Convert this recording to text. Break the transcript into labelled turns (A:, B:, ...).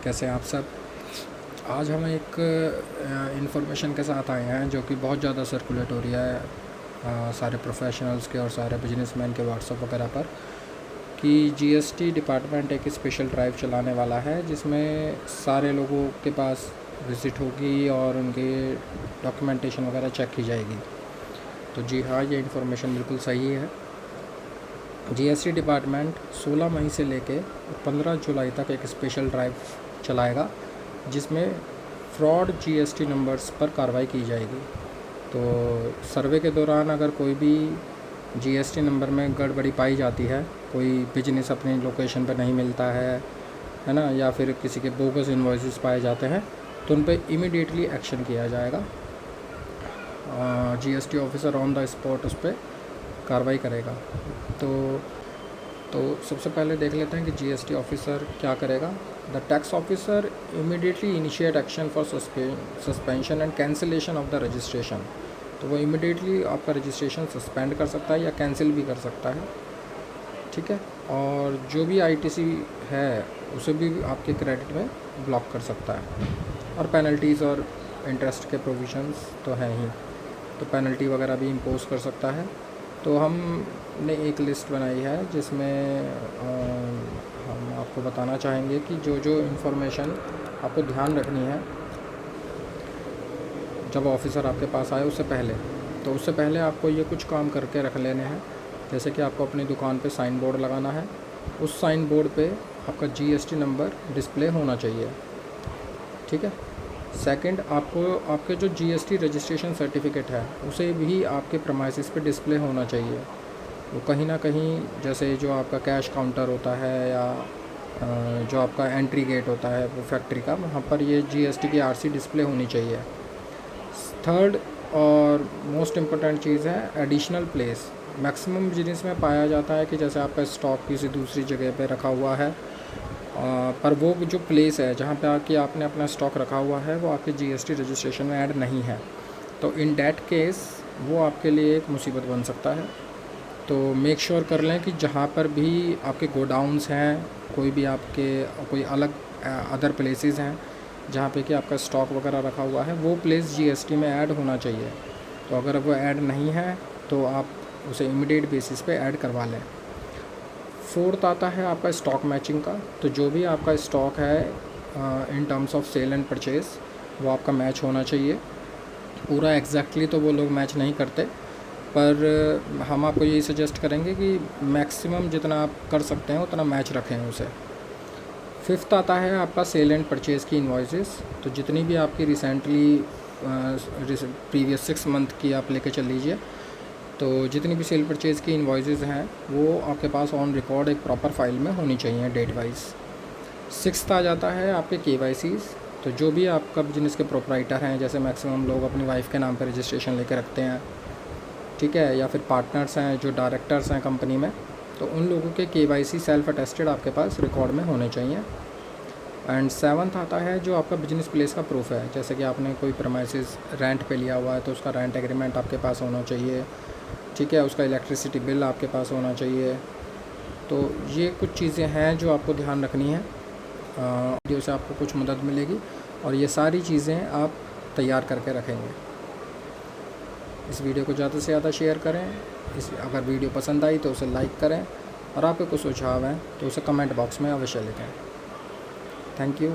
A: कैसे हैं आप सब। आज हम एक इन्फॉर्मेशन के साथ आए हैं जो कि बहुत ज़्यादा सर्कुलेट हो रही है सारे प्रोफेशनल्स के और सारे बिजनेसमैन के व्हाट्सएप वगैरह पर कि जीएसटी डिपार्टमेंट एक स्पेशल ड्राइव चलाने वाला है जिसमें सारे लोगों के पास विज़िट होगी और उनके डॉक्यूमेंटेशन वगैरह चेक की जाएगी। तो जी हाँ, ये इन्फॉर्मेशन बिल्कुल सही है। जीएसटी डिपार्टमेंट 16 मई से लेके 15 जुलाई तक एक स्पेशल ड्राइव चलाएगा जिसमें फ्रॉड जीएसटी नंबर्स पर कार्रवाई की जाएगी। तो सर्वे के दौरान अगर कोई भी जीएसटी नंबर में गड़बड़ी पाई जाती है, कोई बिजनेस अपनी लोकेशन पर नहीं मिलता है ना, या फिर किसी के बोगस इनवॉइसेस पाए जाते हैं तो उन पर इमीडिएटली एक्शन किया जाएगा। GST officer on the spot उस पर कार्रवाई करेगा। तो सबसे पहले देख लेते हैं कि जीएसटी ऑफिसर क्या करेगा। The tax officer immediately initiate action for suspension and cancellation of the registration. तो वो इमीडिएटली आपका रजिस्ट्रेशन सस्पेंड कर सकता है या कैंसिल भी कर सकता है, ठीक है। और जो भी आईटीसी है उसे भी आपके क्रेडिट में ब्लॉक कर सकता है। और पेनल्टीज़ और इंटरेस्ट के प्रोविजंस तो हैं ही, तो पेनल्टी वगैरह भी इम्पोज कर सकता है। तो हमने एक लिस्ट बनाई है जिसमें हम आपको बताना चाहेंगे कि जो जो इन्फॉर्मेशन आपको ध्यान रखनी है जब ऑफिसर आपके पास आए उससे पहले। तो उससे पहले आपको ये कुछ काम करके रख लेने हैं, जैसे कि आपको अपनी दुकान पे साइन बोर्ड लगाना है। उस साइन बोर्ड पे आपका जीएसटी नंबर डिस्प्ले होना चाहिए, ठीक है। सेकंड, आपको आपके जो जीएसटी रजिस्ट्रेशन सर्टिफिकेट है उसे भी आपके प्रमाइसिस पे डिस्प्ले होना चाहिए। वो कहीं ना कहीं, जैसे जो आपका कैश काउंटर होता है या जो आपका एंट्री गेट होता है वो फैक्ट्री का, वहाँ पर ये जीएसटी की आरसी डिस्प्ले होनी चाहिए। थर्ड और मोस्ट इम्पोर्टेंट चीज़ है एडिशनल प्लेस। मैक्सिमम बिजनेस में पाया जाता है कि जैसे आपका स्टॉक किसी दूसरी जगह पे रखा हुआ है, पर वो जो प्लेस है जहाँ पे आके आपने अपना स्टॉक रखा हुआ है वो आपके जीएसटी रजिस्ट्रेशन में ऐड नहीं है। तो इन डैट केस वो आपके लिए एक मुसीबत बन सकता है। तो मेक श्योर कर लें कि जहाँ पर भी आपके गोडाउन्स हैं, कोई भी आपके कोई अलग अदर प्लेसेस हैं जहाँ पे कि आपका स्टॉक वगैरह रखा हुआ है, वो प्लेस जीएसटी में ऐड होना चाहिए। तो अगर वो ऐड नहीं है तो आप उसे इमीडिएट बेसिस पे ऐड करवा लें। फोर्थ आता है आपका स्टॉक मैचिंग का। तो जो भी आपका स्टॉक है in terms of sale and purchase वो आपका मैच होना चाहिए। पूरा एग्जैक्टली तो वो लोग मैच नहीं करते, पर हम आपको यही सजेस्ट करेंगे कि मैक्सिमम जितना आप कर सकते हैं उतना मैच रखें उसे। फिफ्थ आता है आपका सेल एंड परचेज़ की इन्वॉइसेस। तो जितनी भी आपकी रिसेंटली प्रीवियस 6 मंथ की आप लेके चल लीजिए, तो जितनी भी सेल परचेज़ की इन्वॉइसेस हैं वो आपके पास ऑन रिकॉर्ड एक प्रॉपर फाइल में होनी चाहिए डेट वाइज। सिक्स्थ आ जाता है आपके केवाईसीज़। तो जो भी आपका बिजनेस के प्रोप्राइटर हैं, जैसे मैक्सिमम लोग अपनी वाइफ के नाम पर रजिस्ट्रेशन लेके रखते हैं, ठीक है, या फिर पार्टनर्स हैं जो डायरेक्टर्स हैं कंपनी में, तो उन लोगों के केवाईसी सेल्फ अटेस्टेड आपके पास रिकॉर्ड में होने चाहिए। एंड सेवन्थ आता है जो आपका बिजनेस प्लेस का प्रूफ है, जैसे कि आपने कोई प्रमाइसिस रेंट पे लिया हुआ है तो उसका रेंट एग्रीमेंट आपके पास होना चाहिए, ठीक है। उसका इलेक्ट्रिसिटी बिल आपके पास होना चाहिए। तो ये कुछ चीज़ें हैं जो आपको ध्यान रखनी है। वीडियो से आपको कुछ मदद मिलेगी और ये सारी चीज़ें आप तैयार करके रखेंगे। इस वीडियो को ज़्यादा से ज़्यादा शेयर करें। अगर वीडियो पसंद आई तो उसे लाइक करें और आपके कुछ सुझाव हैं तो उसे कमेंट बॉक्स में अवश्य लिखें। Thank you.